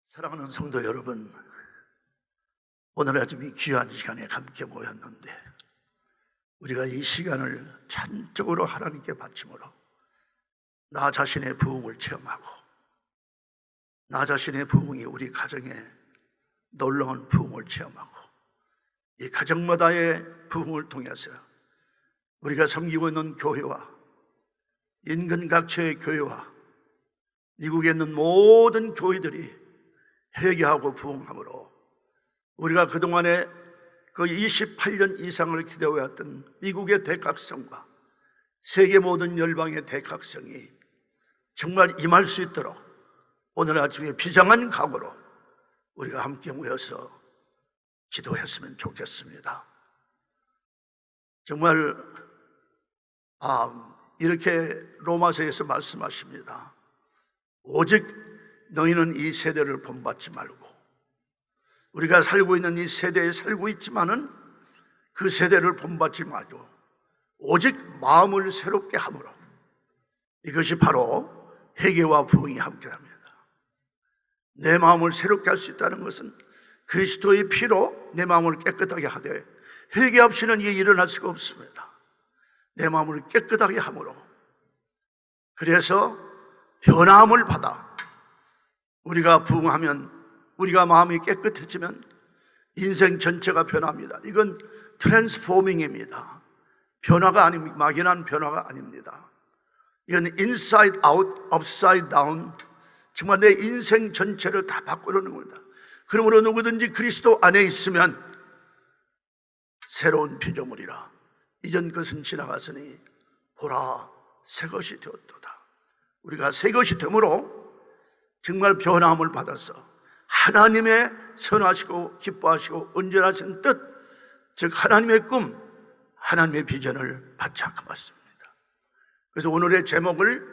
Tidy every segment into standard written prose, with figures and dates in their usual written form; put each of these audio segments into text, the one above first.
사랑하는 성도 여러분, 오늘 아침 이 귀한 시간에 함께 모였는데 우리가 이 시간을 전적으로 하나님께 바침으로 나 자신의 부흥을 체험하고 나 자신의 부흥이 우리 가정에 놀라운 부흥을 체험하고 이 가정마다의 부흥을 통해서 우리가 섬기고 있는 교회와 인근 각처의 교회와 미국에 있는 모든 교회들이 회개하고 부흥함으로 우리가 그동안에 그 28년 이상을 기대해왔던 미국의 대각성과 세계 모든 열방의 대각성이 정말 임할 수 있도록 오늘 아침에 비장한 각오로 우리가 함께 모여서 기도했으면 좋겠습니다. 정말 이렇게 로마서에서 말씀하십니다. 오직 너희는 이 세대를 본받지 말고, 우리가 살고 있는 이 세대에 살고 있지만은 그 세대를 본받지 말고 오직 마음을 새롭게 함으로, 이것이 바로 회개와 부흥이 함께합니다. 내 마음을 새롭게 할 수 있다는 것은 그리스도의 피로 내 마음을 깨끗하게 하되 회개 없이는 이게 일어날 수가 없습니다. 내 마음을 깨끗하게 함으로, 그래서 변화함을 받아 우리가 부흥하면, 우리가 마음이 깨끗해지면 인생 전체가 변합니다. 이건 트랜스포밍입니다. 변화가 아닙니다. 막연한 변화가 아닙니다. 이건 인사이드 아웃, 업사이드 다운, 정말 내 인생 전체를 다 바꾸려는 겁니다. 그러므로 누구든지 그리스도 안에 있으면 새로운 피조물이라, 이전 것은 지나갔으니 보라 새 것이 되었도다. 우리가 새 것이 되므로 정말 변화함을 받아서 하나님의 선하시고 기뻐하시고 온전하신 뜻, 즉 하나님의 꿈, 하나님의 비전을 바짝 맞습니다. 그래서 오늘의 제목을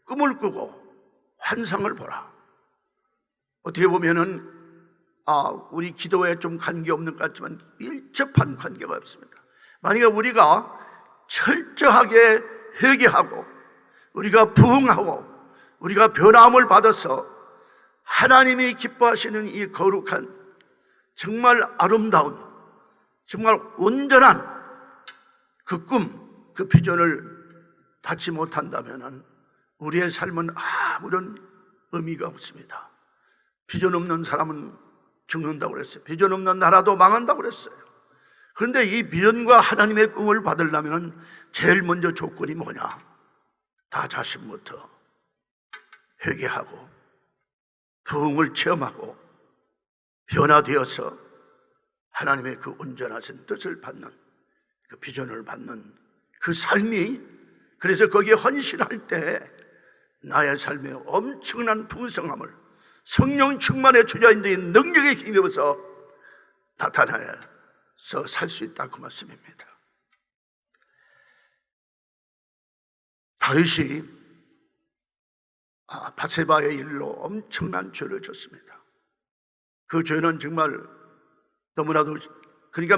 꿈을 꾸고 환상을 보라. 어떻게 보면은 우리 기도에 좀 관계없는 것 같지만 밀접한 관계가 없습니다. 만약에 우리가 철저하게 회개하고 우리가 부흥하고 우리가 변화함을 받아서 하나님이 기뻐하시는 이 거룩한, 정말 아름다운, 정말 온전한 그 꿈, 그 비전을 받지 못한다면 우리의 삶은 아무런 의미가 없습니다. 비전 없는 사람은 죽는다고 그랬어요. 비전 없는 나라도 망한다고 그랬어요. 그런데 이 비전과 하나님의 꿈을 받으려면 제일 먼저 조건이 뭐냐? 나 자신부터 회개하고 부흥을 체험하고 변화되어서 하나님의 그 온전하신 뜻을 받는, 그 비전을 받는 그 삶이, 그래서 거기에 헌신할 때 나의 삶에 엄청난 풍성함을 성령 충만의 주자인들의 능력에 힘입어서 나타나서 살 수 있다, 그 말씀입니다. 다윗이 바세바의 일로 엄청난 죄를 졌습니다. 그 죄는 정말 너무나도, 그러니까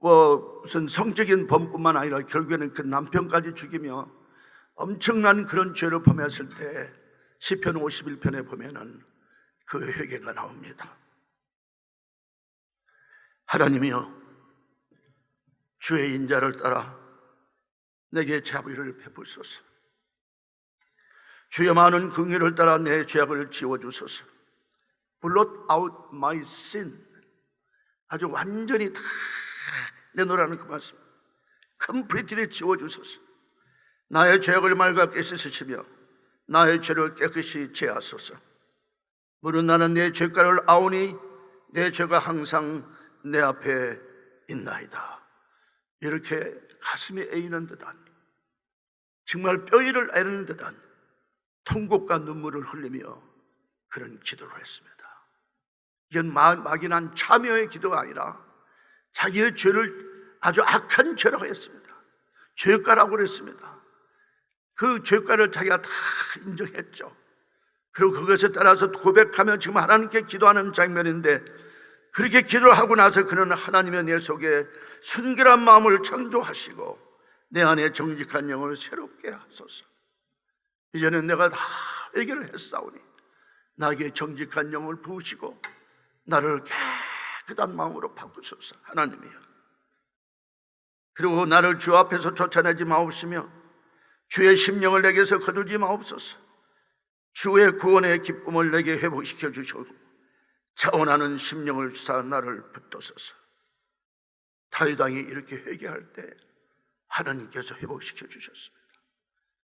무슨 성적인 범뿐만 아니라 결국에는 그 남편까지 죽이며 엄청난 그런 죄를 범했을 때 시편 51편에 보면은 그 회개가 나옵니다. 하나님이여, 주의 인자를 따라 내게 자비를 베푸소서. 주의 많은 긍휼을 따라 내 죄악을 지워주소서. Blot out my sin. 아주 완전히 다 내놓으라는 그 말씀. completely 지워주소서. 나의 죄악을 맑게 씻으시며 나의 죄를 깨끗이 제하소서. 무릇 나는 내 죄가를 아오니 내 죄가 항상 내 앞에 있나이다. 이렇게 가슴이 애이는 듯한, 정말 뼈를 애르는 듯한 통곡과 눈물을 흘리며 그런 기도를 했습니다. 이건 막연한 참여의 기도가 아니라 자기의 죄를 아주 악한 죄라고 했습니다. 죄가라고 그랬습니다. 그 죄가를 자기가 다 인정했죠. 그리고 그것에 따라서 고백하며 지금 하나님께 기도하는 장면인데, 그렇게 기도를 하고 나서 그는 하나님의 내 속에 순결한 마음을 창조하시고 내 안에 정직한 영을 새롭게 하소서. 이제는 내가 다 해결을 했사오니 나에게 정직한 영을 부으시고 나를 깨끗한 마음으로 바꾸소서. 하나님이여, 그리고 나를 주 앞에서 쫓아내지 마옵시며 주의 심령을 내게서 거두지 마옵소서. 주의 구원의 기쁨을 내게 회복시켜 주시고 자원하는 심령을 주사 나를 붙드소서. 다윗 왕이 이렇게 회개할 때 하나님께서 회복시켜 주셨습니다.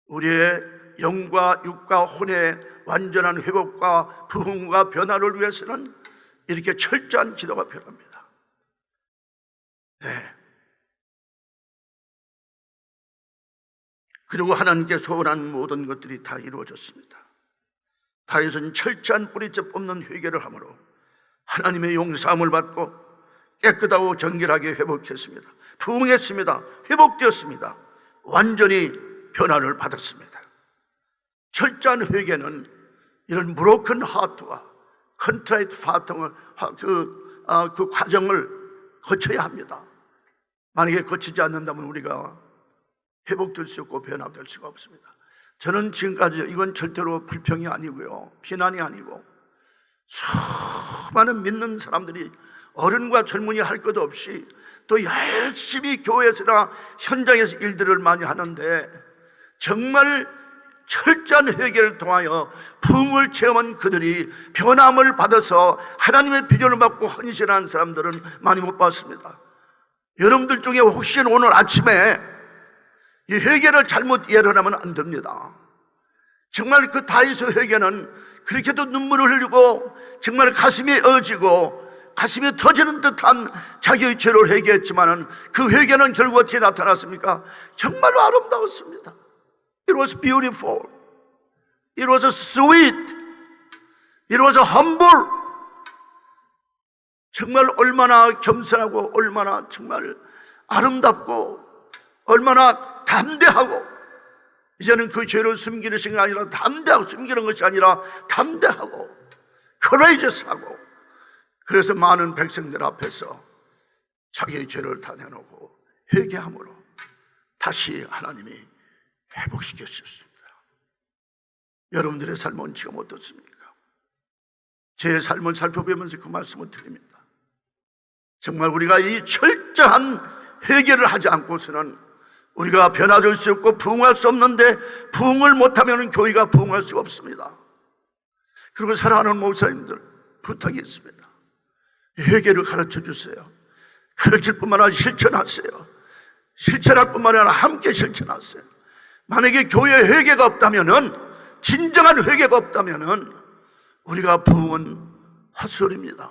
우리의 영과 육과 혼의 완전한 회복과 부흥과 변화를 위해서는 이렇게 철저한 기도가 필요합니다. 네. 그리고 하나님께 소원한 모든 것들이 다 이루어졌습니다. 다윗은 철저한 뿌리째 뽑는 회개를 하므로 하나님의 용서함을 받고 깨끗하고 정결하게 회복했습니다. 부흥했습니다. 회복되었습니다. 완전히 변화를 받았습니다. 철저한 회개는 이런 브로큰 하트와 컨트라이트 하트를 그 과정을 거쳐야 합니다. 만약에 거치지 않는다면 우리가 회복될 수 없고 변화될 수가 없습니다. 저는 지금까지 이건 절대로 불평이 아니고요, 비난이 아니고, 수많은 믿는 사람들이 어른과 젊은이 할 것 없이 또 열심히 교회에서나 현장에서 일들을 많이 하는데 정말 철저한 회개를 통하여 부흥을 체험한 그들이 변함을 받아서 하나님의 비전을 받고 헌신하는 사람들은 많이 못 봤습니다. 여러분들 중에 혹시 오늘 아침에 이 회개를 잘못 이해를 하면 안 됩니다. 정말 그 다윗의 회개는 그렇게도 눈물을 흘리고 정말 가슴이 어지고 가슴이 터지는 듯한 자기의 죄를 회개했지만은 그 회개는 결국 어떻게 나타났습니까? 정말로 아름다웠습니다. It was beautiful. It was sweet. It was humble. 정말 얼마나 겸손하고 얼마나 정말 아름답고 얼마나 담대하고, 이제는 그 죄를 숨기는 것이 아니라 담대하고, 숨기는 것이 아니라 담대하고 courageous하고, 그래서 많은 백성들 앞에서 자기의 죄를 다 내놓고 회개함으로 다시 하나님이 회복시켜 주셨습니다. 여러분들의 삶은 지금 어떻습니까? 제 삶을 살펴보면서 그 말씀을 드립니다. 정말 우리가 이 철저한 회개를 하지 않고서는 우리가 변화될 수 없고 부흥할 수 없는데, 부흥을 못하면 교회가 부흥할 수가 없습니다. 그리고 사랑하는 목사님들, 부탁이 있습니다. 회개를 가르쳐 주세요. 가르칠 뿐만 아니라 실천하세요. 실천할 뿐만 아니라 함께 실천하세요. 만약에 교회에 회개가 없다면은, 진정한 회개가 없다면은 우리가 부흥은 헛소리입니다.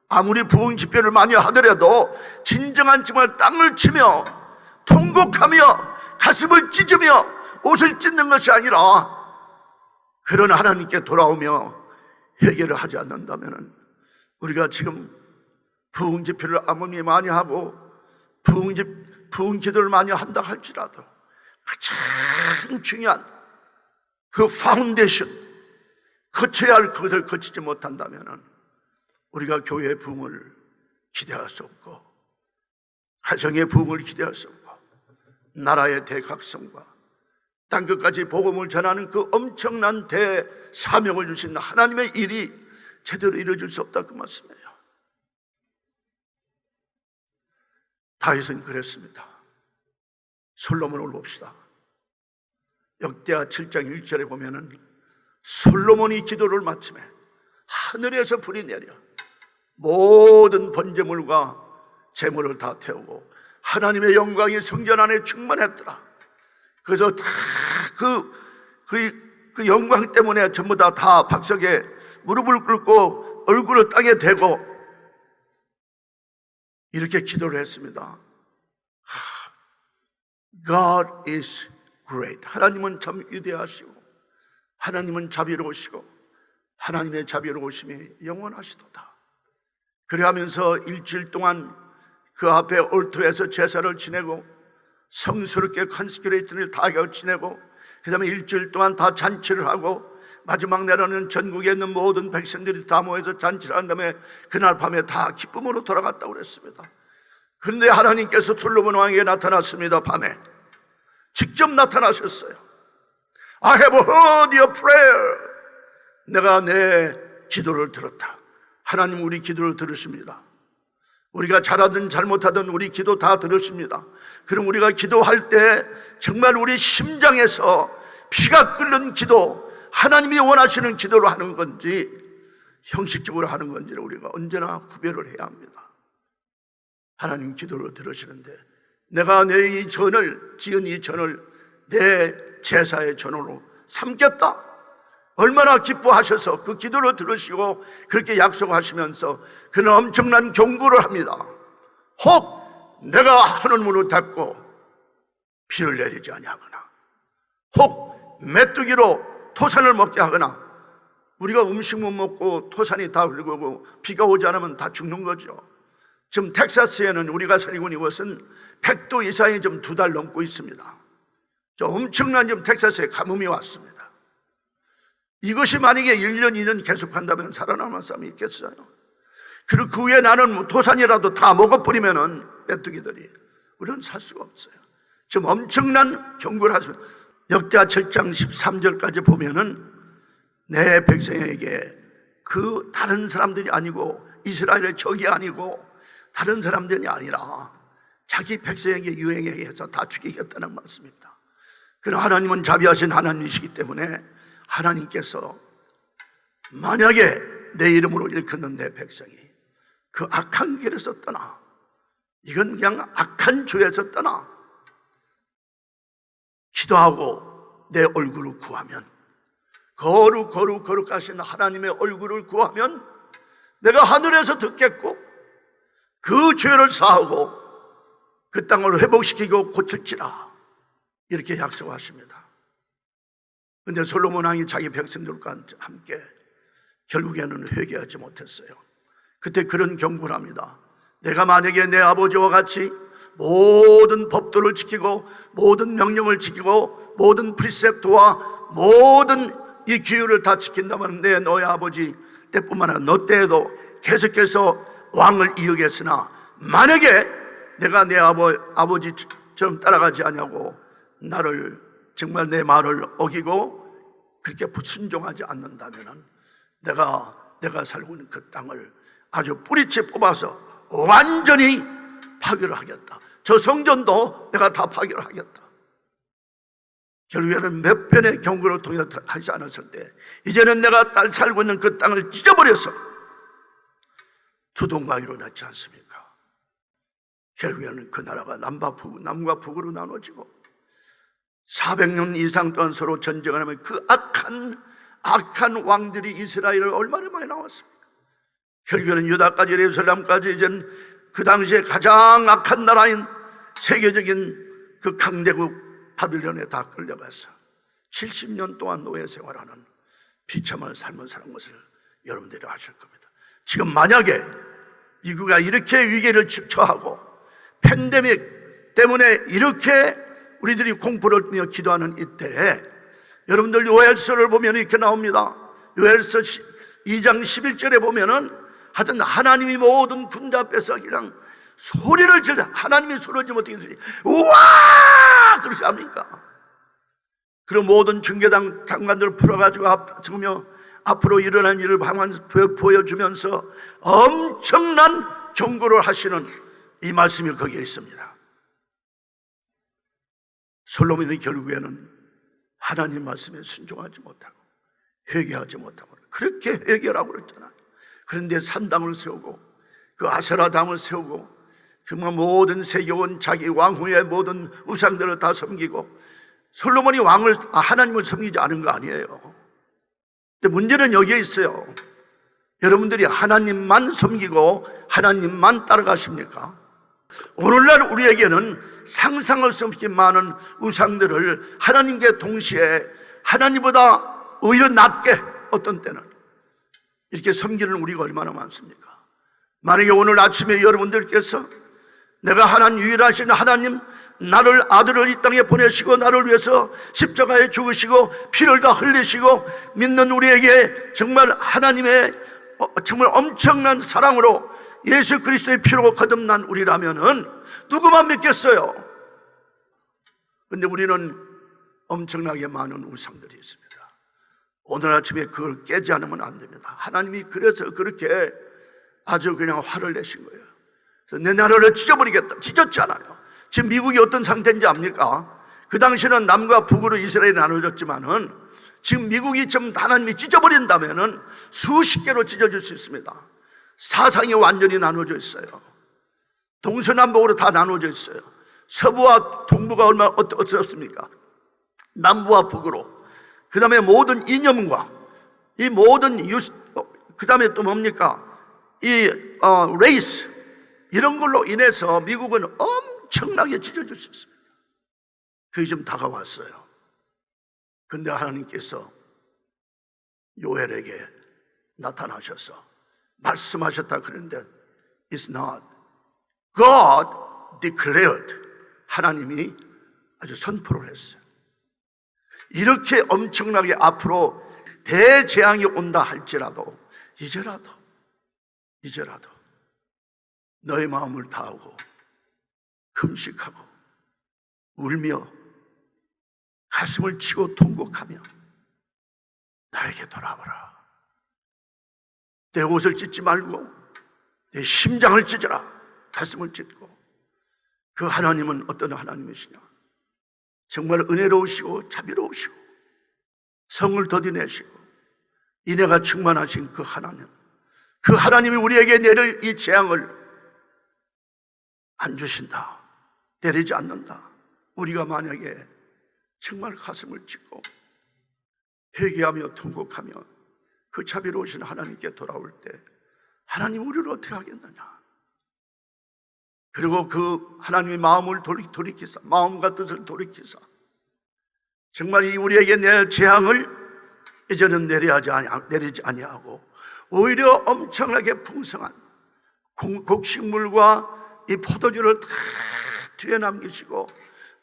아무리 부흥 집회를 많이 하더라도 진정한 정말 땅을 치며 통곡하며 가슴을 찢으며 옷을 찢는 것이 아니라 그런 하나님께 돌아오며 회개를 하지 않는다면 우리가 지금 부흥 집회를 아무리 많이 하고 부흥 기도를 많이 한다 할지라도 가장 중요한 그 파운데이션, 거쳐야 할 그것을 거치지 못한다면 우리가 교회의 부흥을 기대할 수 없고, 가정의 부흥을 기대할 수 없고, 나라의 대각성과 땅끝까지 복음을 전하는 그 엄청난 대사명을 주신 하나님의 일이 제대로 이루어질 수 없다, 그 말씀이에요. 다윗은 그랬습니다. 솔로몬을 봅시다. 역대하 7장 1절에 보면은 솔로몬이 기도를 마침에 하늘에서 불이 내려 모든 번제물과 제물을 다 태우고 하나님의 영광이 성전 안에 충만했더라. 그래서 다 그 영광 때문에 전부 다 박석에 무릎을 꿇고 얼굴을 땅에 대고 이렇게 기도를 했습니다. God is great. 하나님은 참 위대하시고 하나님은 자비로우시고 하나님의 자비로우심이 영원하시도다. 그래 하면서 일주일 동안 그 앞에 올토에서 제사를 지내고 성스럽게 컨스큐레이트를 다 지내고 그 다음에 일주일 동안 다 잔치를 하고 마지막 날에는 전국에 있는 모든 백성들이 다 모여서 잔치를 한 다음에 그날 밤에 다 기쁨으로 돌아갔다고 그랬습니다. 그런데 하나님께서 솔로몬 왕에게 나타났습니다. 밤에 직접 나타나셨어요. I have heard your prayer. 내가 내 기도를 들었다. 하나님 우리 기도를 들으십니다. 우리가 잘하든 잘못하든 우리 기도 다 들으십니다. 그럼 우리가 기도할 때 정말 우리 심장에서 피가 끓는 기도, 하나님이 원하시는 기도를 하는 건지 형식적으로 하는 건지를 우리가 언제나 구별을 해야 합니다. 하나님 기도를 들으시는데 내가 내 이 전을, 지은 이 전을 내 제사의 전으로 삼겠다. 얼마나 기뻐하셔서 그 기도를 들으시고 그렇게 약속하시면서 그는 엄청난 경고를 합니다. 혹 내가 하늘문을 닫고 비를 내리지 아니하거나, 혹 메뚜기로 토산을 먹게 하거나, 우리가 음식 못 먹고 토산이 다 흘리고 비가 오지 않으면 다 죽는 거죠. 지금 텍사스에는 우리가 살고 있는 곳은 100도 이상이 좀 2달 넘고 있습니다. 엄청난 지금 텍사스에 가뭄이 왔습니다. 이것이 만약에 1년, 2년 계속한다면 살아남은 사람이 있겠어요? 그리고 그 후에 나는 토산이라도 다 먹어버리면은 메뚜기들이, 우리는 살 수가 없어요. 지금 엄청난 경고를 하십니다. 역대하 7장 13절까지 보면은 내 백성에게 그 다른 사람들이 아니고 이스라엘의 적이 아니고 다른 사람들이 아니라 자기 백성에게 유행하게 해서 다 죽이겠다는 말씀입니다. 그러나 하나님은 자비하신 하나님이시기 때문에 하나님께서 만약에 내 이름으로 일컫는 내 백성이 그 악한 길에서 떠나, 이건 그냥 악한 죄에서 떠나 기도하고 내 얼굴을 구하면, 거룩하신 하나님의 얼굴을 구하면 내가 하늘에서 듣겠고 그 죄를 사하고 그 땅을 회복시키고 고칠지라, 이렇게 약속하십니다. 그런데 솔로몬 왕이 자기 백성들과 함께 결국에는 회개하지 못했어요. 그때 그런 경고를 합니다. 내가 만약에 내 아버지와 같이 모든 법도를 지키고 모든 명령을 지키고 모든 프리셉트와 모든 이 규율을 다 지킨다면 내 너의 아버지 때뿐만 아니라 너 때에도 계속해서 왕을 이으겠으나, 만약에 내가 내 아버지처럼 따라가지 않냐고 나를 정말 내 말을 어기고 그렇게 불순종하지 않는다면 내가 살고 있는 그 땅을 아주 뿌리째 뽑아서 완전히 파괴를 하겠다. 저 성전도 내가 다 파괴를 하겠다. 결국에는 몇 번의 경고를 통해서 하지 않았을 때 이제는 내가 살고 있는 그 땅을 찢어버려서 두동강이 일어났지 않습니까? 결국에는 그 나라가 남과 북으로 나눠지고 400년 이상 동안 서로 전쟁을 하면 그 악한 왕들이 이스라엘을 얼마나 많이 나왔습니까? 결국에는 유다까지 예루살렘까지 이젠 그 당시에 가장 악한 나라인 세계적인 그 강대국 바빌론에 다 끌려가서 70년 동안 노예 생활하는 비참한 삶을 사는 것을 여러분들이 아실 겁니다. 지금 만약에 미국이 이렇게 위기를 처하고 팬데믹 때문에 이렇게 우리들이 공포를 뛰며 기도하는 이때에 여러분들 요엘서를 보면 이렇게 나옵니다. 요엘서 2장 11절에 보면은 하여튼 하나님이 모든 군대 앞에서 그냥 소리를 질러, 하나님이 소리를 지르면 어떻게 소리, 우와! 그렇게 합니까? 그럼 모든 중계당 장관들을 풀어가지고 앞서며 앞으로 일어난 일을 보여주면서 엄청난 경고를 하시는 이 말씀이 거기에 있습니다. 솔로몬이 결국에는 하나님 말씀에 순종하지 못하고 회개하지 못하고 그렇게 회개하라고 그랬잖아요. 그런데 산당을 세우고 그 아세라당을 세우고 정말 모든 세계원 자기 왕후의 모든 우상들을 다 섬기고 솔로몬이 하나님을 섬기지 않은 거 아니에요. 근데 문제는 여기에 있어요. 여러분들이 하나님만 섬기고 하나님만 따라가십니까? 오늘날 우리에게는 상상할 수 없게 많은 우상들을 하나님께 동시에 하나님보다 오히려 낮게 어떤 때는 이렇게 섬기는 우리가 얼마나 많습니까? 만약에 오늘 아침에 여러분들께서 내가 유일하신 하나님, 나를 아들을 이 땅에 보내시고 나를 위해서 십자가에 죽으시고 피를 다 흘리시고 믿는 우리에게 정말 하나님의 정말 엄청난 사랑으로 예수 그리스도의 피로 거듭난 우리라면은 누구만 믿겠어요? 근데 우리는 엄청나게 많은 우상들이 있습니다. 오늘 아침에 그걸 깨지 않으면 안 됩니다. 하나님이 그래서 그렇게 아주 그냥 화를 내신 거예요. 그래서 내 나라를 찢어버리겠다. 찢었지 않아요. 지금 미국이 어떤 상태인지 압니까? 그 당시는 남과 북으로 이스라엘이 나눠졌지만은 지금 미국이 좀 하나님이 찢어버린다면은 수십 개로 찢어질 수 있습니다. 사상이 완전히 나눠져 있어요. 동서남북으로 다 나눠져 있어요. 서부와 동부가 얼마나 어떻습니까? 남부와 북으로. 그 다음에 모든 이념과 이 모든 그 다음에 또 뭡니까? 레이스 이런 걸로 인해서 미국은 엄청나게 찢어질 수 있습니다. 그게 좀 다가왔어요. 그런데 하나님께서 요엘에게 나타나셔서 말씀하셨다 그랬는데 It's not. God declared. 하나님이 아주 선포를 했어요. 이렇게 엄청나게 앞으로 대재앙이 온다 할지라도 이제라도 너의 마음을 다하고 금식하고 울며 가슴을 치고 통곡하며 나에게 돌아오라. 내 옷을 찢지 말고 내 심장을 찢어라. 가슴을 찢고. 그 하나님은 어떤 하나님이시냐? 정말 은혜로우시고 자비로우시고 성을 더디내시고 인애가 충만하신 그 하나님, 그 하나님이 우리에게 내릴 이 재앙을 안 주신다, 내리지 않는다. 우리가 만약에 정말 가슴을 찢고 회개하며 통곡하며 그 자비로우신 하나님께 돌아올 때 하나님 우리를 어떻게 하겠느냐? 그리고 그 하나님의 마음을 돌이키사, 마음과 뜻을 돌이키사 정말 이 우리에게 낼 재앙을 이제는 내리지 아니하고 오히려 엄청나게 풍성한 곡식물과 이 포도주를 다 뒤에 남기시고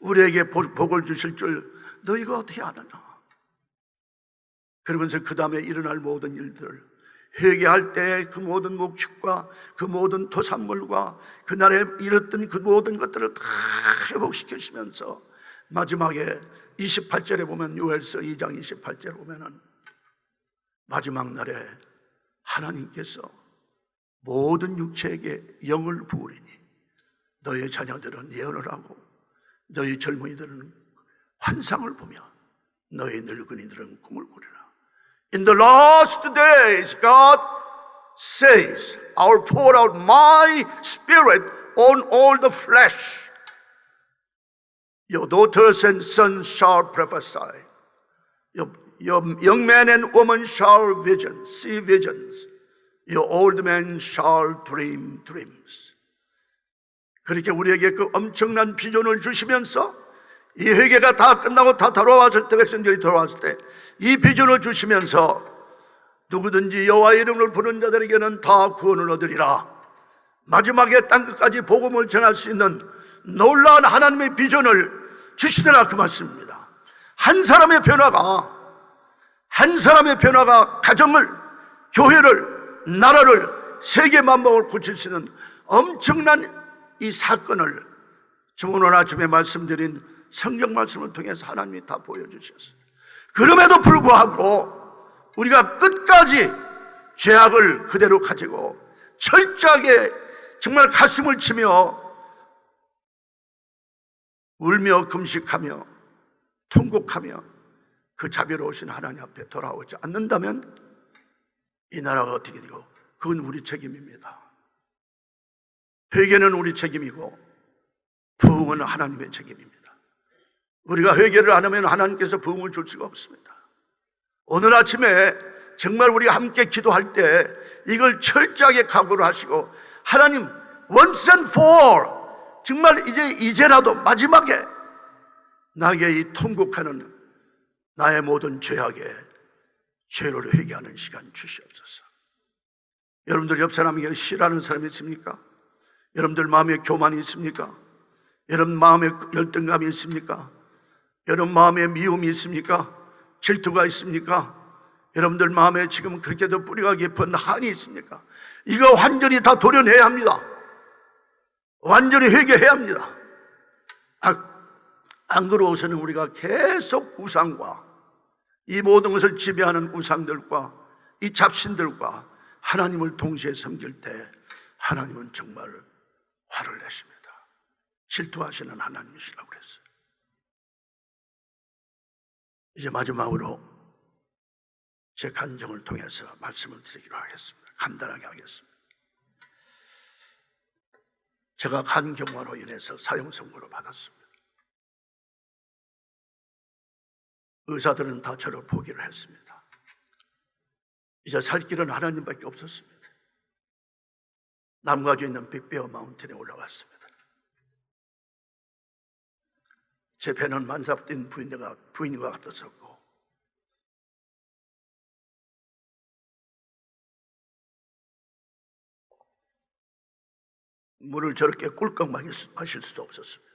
우리에게 복을 주실 줄 너희가 어떻게 아느냐? 그러면서 그 다음에 일어날 모든 일들을 회개할 때 그 모든 목축과 그 모든 토산물과 그날에 잃었던 그 모든 것들을 다 회복시키시면서 마지막에 28절에 보면 요엘서 2장 28절에 보면은 마지막 날에 하나님께서 모든 육체에게 영을 부으리니 너의 자녀들은 예언을 하고 너희 젊은이들은 환상을 보며 너희 늙은이들은 꿈을 꾸리라. In the last days, God says, I'll pour out my spirit on all the flesh. Your daughters and sons shall prophesy. Your young men and women shall see visions. Your old men shall dream dreams. 그렇게 우리에게 그 엄청난 비전을 주시면서 이 회개가 다 끝나고 다 돌아왔을 때, 백성들이 돌아왔을 때 이 비전을 주시면서 누구든지 여호와의 이름을 부르는 자들에게는 다 구원을 얻으리라. 마지막에 땅끝까지 복음을 전할 수 있는 놀라운 하나님의 비전을 주시더라, 그 말씀입니다. 한 사람의 변화가 가정을, 교회를, 나라를, 세계 만방을 고칠 수 있는 엄청난 이 사건을 지금 오늘 아침에 말씀드린 성경 말씀을 통해서 하나님이 다 보여주셨어요. 그럼에도 불구하고 우리가 끝까지 죄악을 그대로 가지고 철저하게 정말 가슴을 치며 울며 금식하며 통곡하며 그 자비로우신 하나님 앞에 돌아오지 않는다면 이 나라가 어떻게 되고, 그건 우리 책임입니다. 회개는 우리 책임이고 부흥은 하나님의 책임입니다. 우리가 회개를 안 하면 하나님께서 부흥을 줄 수가 없습니다. 오늘 아침에 정말 우리가 함께 기도할 때 이걸 철저하게 각오를 하시고 하나님 once and for 정말 이제라도 마지막에 나에게 이 통곡하는 나의 모든 죄악에 죄를 회개하는 시간 주시옵소서. 여러분들 옆 사람에게 싫어하는 사람이 있습니까? 여러분들 마음에 교만이 있습니까? 여러분 마음에 열등감이 있습니까? 여러분 마음에 미움이 있습니까? 질투가 있습니까? 여러분들 마음에 지금 그렇게도 뿌리가 깊은 한이 있습니까? 이거 완전히 다 도려내야 합니다. 완전히 회개해야 합니다. 안 그러고서는 우리가 계속 우상과 이 모든 것을 지배하는 우상들과 이 잡신들과 하나님을 동시에 섬길 때 하나님은 정말 화를 내십니다. 질투하시는 하나님이시라고 그랬어요. 이제 마지막으로 제 간증을 통해서 말씀을 드리기로 하겠습니다. 간단하게 하겠습니다. 제가 간경화로 인해서 사형 선고를 받았습니다. 의사들은 다 저를 포기를 했습니다. 이제 살 길은 하나님밖에 없었습니다. 남가주에 있는 빅베어 마운틴에 올라갔습니다. 제 배는 만삭된 부인과 같았었고, 물을 저렇게 꿀꺽 마실 수도 없었습니다.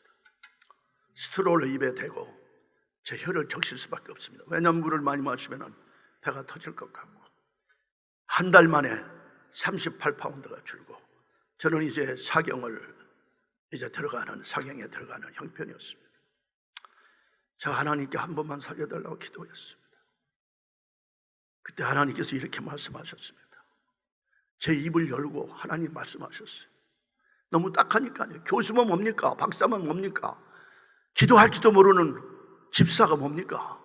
스트로를 입에 대고 제 혀를 적실 수밖에 없습니다. 왜냐하면 물을 많이 마시면 배가 터질 것 같고, 한 달 만에 38파운드가 줄고, 저는 이제 사경에 들어가는 형편이었습니다. 저 하나님께 한 번만 살려달라고 기도했습니다. 그때 하나님께서 이렇게 말씀하셨습니다. 제 입을 열고 하나님 말씀하셨어요. 너무 딱하니까요. 교수면 뭡니까? 박사면 뭡니까? 기도할지도 모르는 집사가 뭡니까?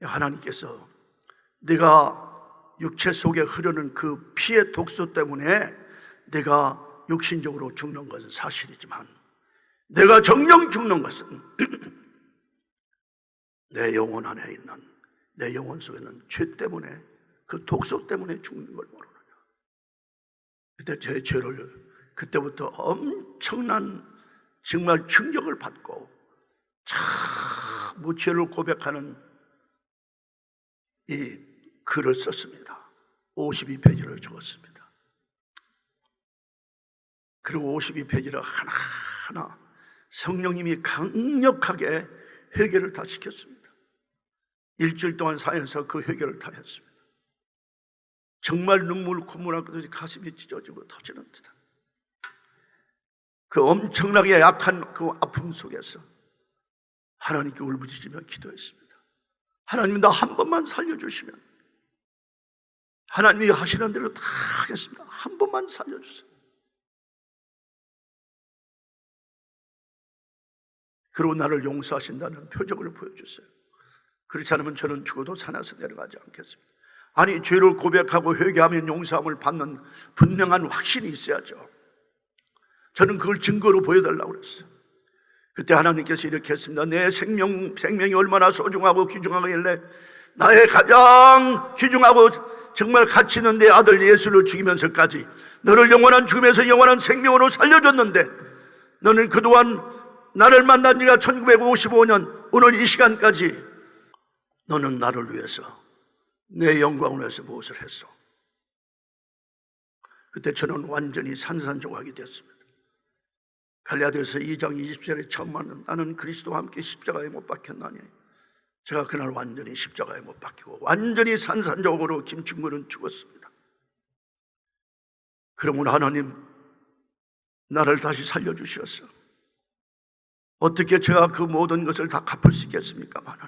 하나님께서 내가 육체 속에 흐르는 그 피의 독소 때문에 내가 육신적으로 죽는 것은 사실이지만, 내가 정령 죽는 것은 내 영혼 안에 있는, 내 영혼 속에 있는 죄 때문에, 그 독소 때문에 죽는 걸 모르느냐. 그때 제 죄를, 그때부터 엄청난 정말 충격을 받고 참 죄를 고백하는 이 글을 썼습니다. 52페이지를 적었습니다. 그리고 52페이지를 하나하나 성령님이 강력하게 회개를 다 시켰습니다. 일주일 동안 사연에서 그 회개를 다 했습니다. 정말 눈물, 콧물 안 끄듯이 가슴이 찢어지고 터지는 듯한 그 엄청나게 약한 그 아픔 속에서 하나님께 울부짖으며 기도했습니다. 하나님, 나 한 번만 살려주시면, 하나님이 하시는 대로 다 하겠습니다. 한 번만 살려주세요. 그리고 나를 용서하신다는 표적을 보여주세요. 그렇지 않으면 저는 죽어도 산에서 내려가지 않겠습니다. 아니, 죄를 고백하고 회개하면 용서함을 받는 분명한 확신이 있어야죠. 저는 그걸 증거로 보여달라고 그랬어요. 그때 하나님께서 이렇게 했습니다. 내 생명이 얼마나 소중하고 귀중하길래 나의 가장 귀중하고 정말 가치 있는 내 아들 예수를 죽이면서까지 너를 영원한 죽음에서 영원한 생명으로 살려줬는데, 너는 그동안 나를 만난 지가 1955년 오늘 이 시간까지 너는 나를 위해서, 내 영광을 위해서 무엇을 했어? 그때 저는 완전히 산산조각이 됐습니다. 갈라디아서 2장 20절에 처음 말하는 나는 그리스도와 함께 십자가에 못 박혔나니, 제가 그날 완전히 십자가에 못 박히고 완전히 산산조각으로 김충근은 죽었습니다. 그러면 하나님, 나를 다시 살려주셨어. 어떻게 제가 그 모든 것을 다 갚을 수 있겠습니까마는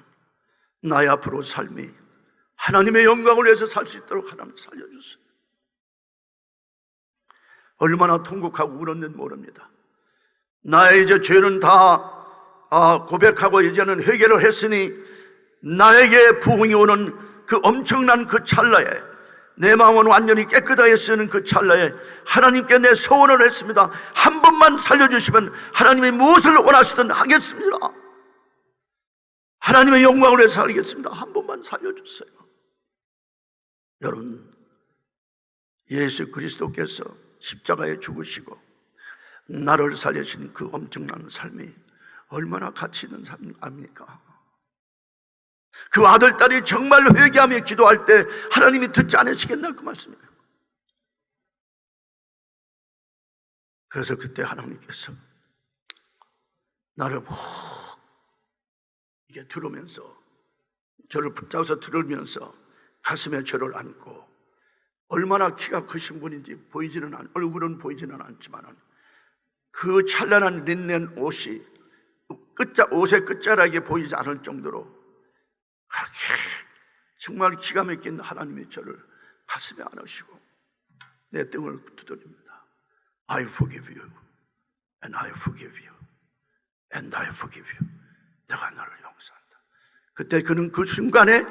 나의 앞으로 삶이 하나님의 영광을 위해서 살 수 있도록 하나님 살려주세요. 얼마나 통곡하고 울었는지 모릅니다. 나의 이제 죄는 다 고백하고 이제는 회개를 했으니 나에게 부흥이 오는 그 엄청난 그 찰나에, 내 마음은 완전히 깨끗하게 쓰는 그 찰나에 하나님께 내 소원을 했습니다. 한 번만 살려주시면 하나님이 무엇을 원하시든 하겠습니다. 하나님의 영광을 위해서 살겠습니다. 한 번만 살려주세요. 여러분, 예수 그리스도께서 십자가에 죽으시고 나를 살리신 그 엄청난 삶이 얼마나 가치 있는 삶 아닙니까? 그 아들, 딸이 정말 회개하며 기도할 때 하나님이 듣지 않으시겠나, 그 말씀이에요. 그래서 그때 하나님께서 나를 이게 들으면서, 저를 붙잡아서 들으면서 가슴에 저를 안고, 얼마나 키가 크신 분인지 얼굴은 보이지는 않지만은 그 찬란한 린넨 옷이 옷의 끝자락이 보이지 않을 정도로 그렇게 정말 기가 막힌 하나님의 저를 가슴에 안으시고 내 등을 두드립니다. I forgive you and I forgive you and I forgive you. 내가 너를 용서한다. 그때 그는 그 순간에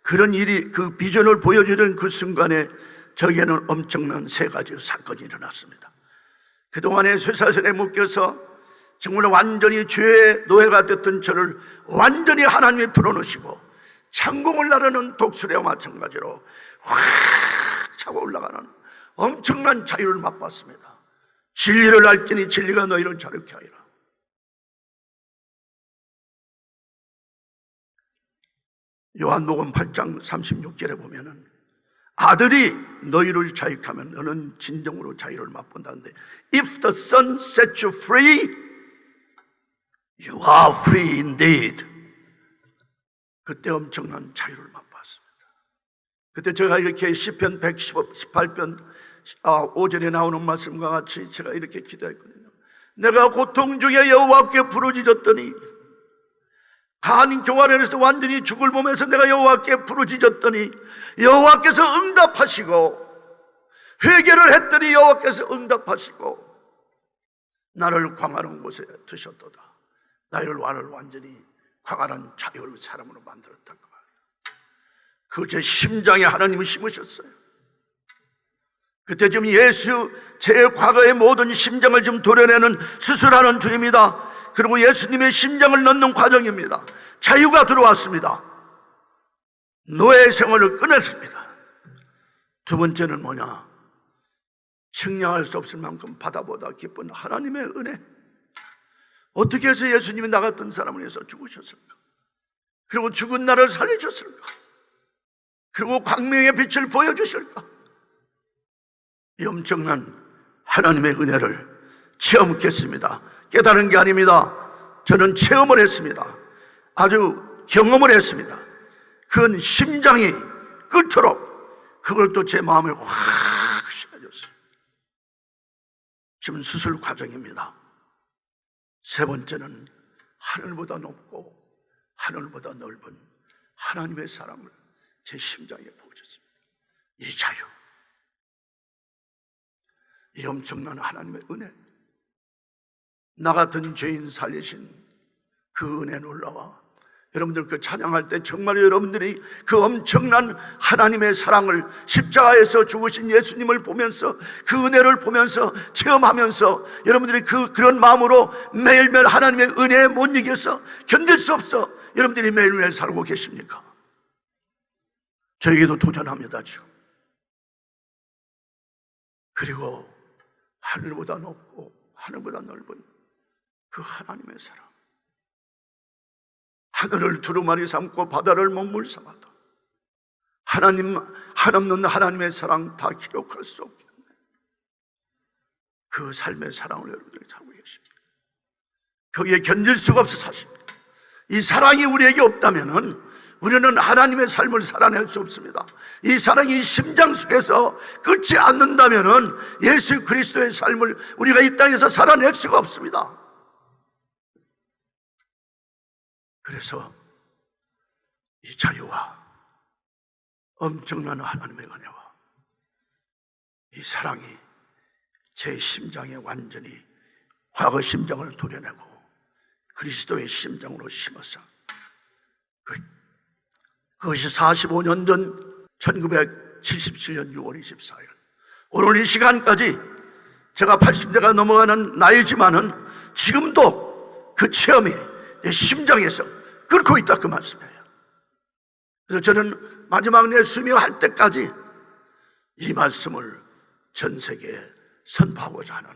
그런 일이, 그 비전을 보여주는 그 순간에 저에게는 엄청난 세 가지 사건이 일어났습니다. 그동안에 쇠사슬에 묶여서 정말 완전히 죄의 노예가 됐던 저를 완전히 하나님이 풀어놓으시고 창공을 나르는 독수리와 마찬가지로 확 차고 올라가는 엄청난 자유를 맛봤습니다. 진리를 알지니 진리가 너희를 자유케 하리라. 요한복음 8장 36절에 보면은 아들이 너희를 자유하면 너는 진정으로 자유를 맛본다는데 If the Son sets you free, you are free indeed. 그때 엄청난 자유를 맛봤습니다. 그때 제가 이렇게 시편 118편 5절에 나오는 말씀과 같이 제가 이렇게 기도했거든요. 내가 고통 중에 여호와께 부르짖었더니 간 교활에서 완전히 죽을 몸에서 내가 여호와께 부르짖었더니 여호와께서 응답하시고 회개를 했더니 여호와께서 응답하시고 나를 광활한 곳에 두셨도다. 나를 완전히 광활한 자유의 사람으로 만들었다고 말이에요. 그 제 심장에 하나님을 심으셨어요. 그때 지금 예수 제 과거의 모든 심장을 좀 도려내는 수술하는 중입니다. 그리고 예수님의 심장을 넣는 과정입니다. 자유가 들어왔습니다. 노예 생활을 끊었습니다. 두 번째는 뭐냐? 측량할 수 없을 만큼 바다보다 깊은 하나님의 은혜. 어떻게 해서 예수님이 나 같은 사람을 위해서 죽으셨을까? 그리고 죽은 나를 살려줬을까? 그리고 광명의 빛을 보여주실까? 이 엄청난 하나님의 은혜를 체험했습니다. 깨달은 게 아닙니다. 저는 체험을 했습니다. 아주 경험을 했습니다. 그건 심장이 끓도록 그걸 또 제 마음에 확 심어줬어요. 지금 수술 과정입니다. 세 번째는 하늘보다 높고 하늘보다 넓은 하나님의 사랑을 제 심장에 부어줬습니다. 이 자유, 이 엄청난 하나님의 은혜, 나 같은 죄인 살리신 그 은혜 놀라와 여러분들 그 찬양할 때 정말 여러분들이 그 엄청난 하나님의 사랑을 십자가에서 죽으신 예수님을 보면서 그 은혜를 보면서 체험하면서 여러분들이 그런 마음으로 매일매일 하나님의 은혜에 못 이겨서 견딜 수 없어 여러분들이 매일매일 살고 계십니까? 저에게도 도전합니다 지금. 그리고 하늘보다 높고 하늘보다 넓은 그 하나님의 사랑, 하늘을 두루마리 삼고 바다를 먹물 삼아도 하나님 한없는 하나님의 사랑 다 기록할 수 없겠네. 그 삶의 사랑을 여러분들이 찾고 계십니다. 거기에 견딜 수가 없어 사십니다. 이 사랑이 우리에게 없다면은 우리는 하나님의 삶을 살아낼 수 없습니다. 이 사랑이 심장 속에서 끊지 않는다면은 예수 그리스도의 삶을 우리가 이 땅에서 살아낼 수가 없습니다. 그래서 이 자유와 엄청난 하나님의 은혜와 이 사랑이 제 심장에 완전히 과거 심장을 도려내고 그리스도의 심장으로 심어서 그것이 45년 전 1977년 6월 24일 오늘 이 시간까지 제가 80대가 넘어가는 나이지만은 지금도 그 체험이 내 심장에서 끓고 있다 그 말씀이에요. 그래서 저는 마지막 내 수명할 때까지 이 말씀을 전 세계에 선포하고자 하는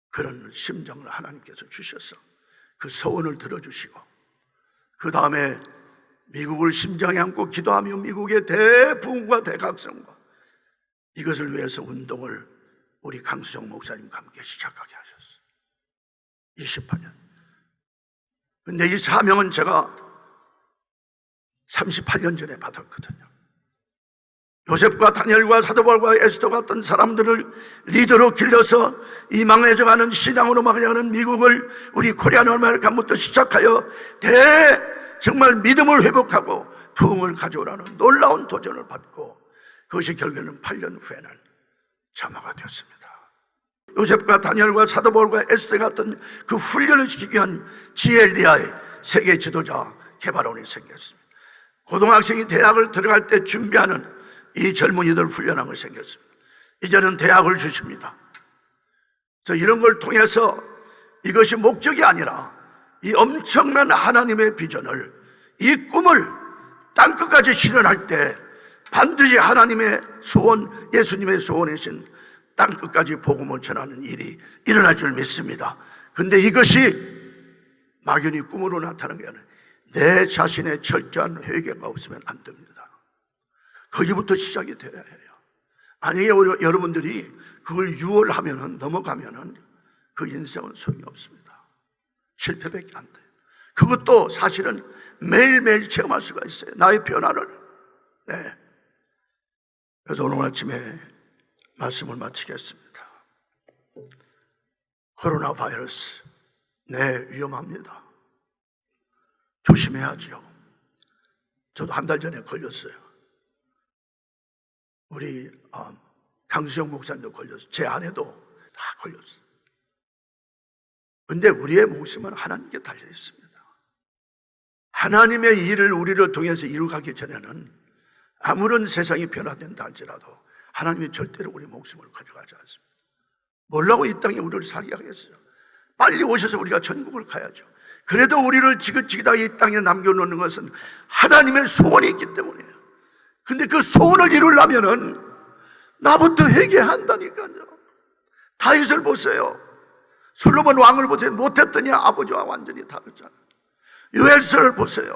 그런 심정을 하나님께서 주셔서 그 소원을 들어주시고 그 다음에 미국을 심장에 안고 기도하며 미국의 대부흥과 대각성과 이것을 위해서 운동을 우리 강수정 목사님과 함께 시작하게 하셨어요. 28년. 근데 이 사명은 제가 38년 전에 받았거든요. 요셉과 다니엘과 사도바울과 에스더 같은 사람들을 리더로 길러서 이 망해져가는 신앙으로 망해져가는 미국을 우리 코리안 아메리칸부터 시작하여 정말 믿음을 회복하고 부흥을 가져오라는 놀라운 도전을 받고 그것이 결국에는 8년 후에는 점화가 되었습니다. 요셉과 다니엘과 사도 바울과 에스더 같은 그 훈련을 시키기 위한 GLDI 세계 지도자 개발원이 생겼습니다. 고등학생이 대학을 들어갈 때 준비하는 이 젊은이들 훈련한 걸 생겼습니다. 이제는 대학을 주십니다. 이런 걸 통해서 이것이 목적이 아니라 이 엄청난 하나님의 비전을, 이 꿈을 땅끝까지 실현할 때 반드시 하나님의 소원, 예수님의 소원이신 땅끝까지 복음을 전하는 일이 일어날 줄 믿습니다. 근데 이것이 막연히 꿈으로 나타나는 게 아니라 내 자신의 철저한 회개가 없으면 안 됩니다. 거기부터 시작이 되어야 해요. 만약에 여러분들이 그걸 유월하면은, 넘어가면은 그 인생은 소용이 없습니다. 실패밖에 안 돼요. 그것도 사실은 매일매일 체험할 수가 있어요. 나의 변화를. 네. 그래서 오늘 아침에 말씀을 마치겠습니다. 코로나 바이러스, 네, 위험합니다. 조심해야죠. 저도 한 달 전에 걸렸어요. 우리 강수영 목사님도 걸렸어요. 제 아내도 다 걸렸어요. 그런데 우리의 목숨은 하나님께 달려 있습니다. 하나님의 일을 우리를 통해서 이루가기 전에는 아무런 세상이 변화된다 할지라도 하나님이 절대로 우리 목숨을 가져가지 않습니다. 뭐라고 이 땅에 우리를 살게 하겠어요? 빨리 오셔서 우리가 천국을 가야죠. 그래도 우리를 지긋지긋하게 이 땅에 남겨놓는 것은 하나님의 소원이 있기 때문이에요. 근데 그 소원을 이루려면은 나부터 회개한다니까요. 다윗을 보세요. 솔로몬 왕을 보세요. 못했더니 아버지와 완전히 다르잖아요. 요엘서를 보세요.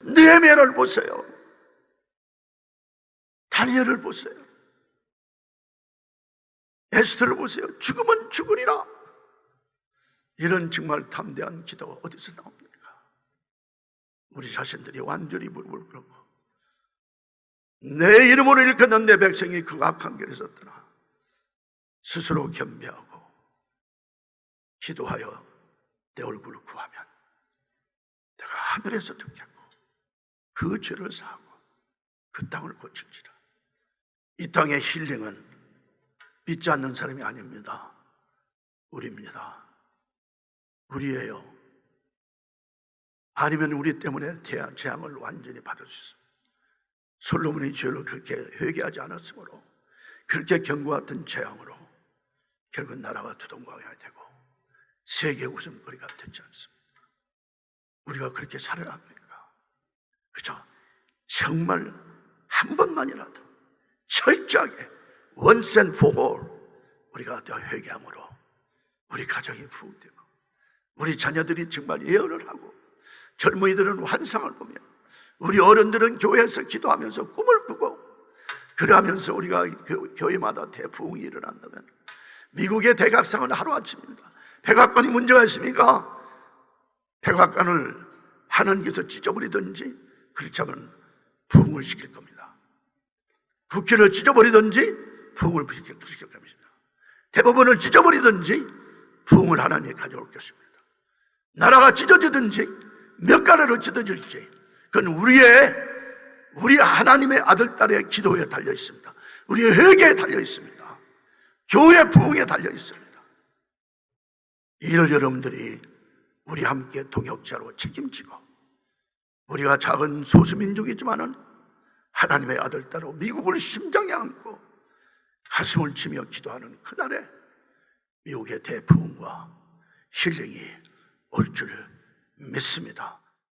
느헤미야를 보세요. 다니엘을 보세요. 에스더를 보세요. 죽으면 죽으리라. 이런 정말 담대한 기도가 어디서 나옵니까? 우리 자신들이 완전히 무릎을 꿇고 내 이름으로 일컫는 내 백성이 그 악한 길에서 떠나 스스로 겸비하고 기도하여 내 얼굴을 구하면 내가 하늘에서 듣겠고 그 죄를 사하고 그 땅을 고칠지라. 이 땅의 힐링은 믿지 않는 사람이 아닙니다. 우리입니다. 우리예요. 아니면 우리 때문에 재앙을 완전히 받을 수 있습니다. 솔로몬의 죄를 그렇게 회개하지 않았으므로 그렇게 경고했던 재앙으로 결국 나라가 두동강이 되고 세계 웃음거리가 되지 않습니다. 우리가 그렇게 살아야 합니까? 그렇죠? 정말 한 번만이라도 철저하게 once and for all 우리가 회개함으로 우리 가정이 부흥되고 우리 자녀들이 정말 예언을 하고 젊은이들은 환상을 보며 우리 어른들은 교회에서 기도하면서 꿈을 꾸고 그러하면서 우리가 교회마다 대부흥이 일어난다면 미국의 대각성은 하루아침입니다. 백악관이 문제가 있습니까? 백악관을 하나님께서 찢어버리든지 그렇지 않으면 부흥을 시킬 겁니다. 국회를 찢어버리든지 부흥을 시킬 겁니다. 대법원을 찢어버리든지 부흥을 하나님이 가져올 것입니다. 나라가 찢어지든지 몇 가지로 찢어질지 그건 우리 하나님의 아들, 딸의 기도에 달려 있습니다. 우리의 회개에 달려 있습니다. 교회 부흥에 달려 있습니다. 이를 여러분들이 우리 함께 동역자로 책임지고 우리가 작은 소수민족이지만은 하나님의 아들, 딸로 미국을 심장에 안고 가슴을 치며 기도하는 그날에 미국의 대부흥과 힐링이 올 줄 믿습니다.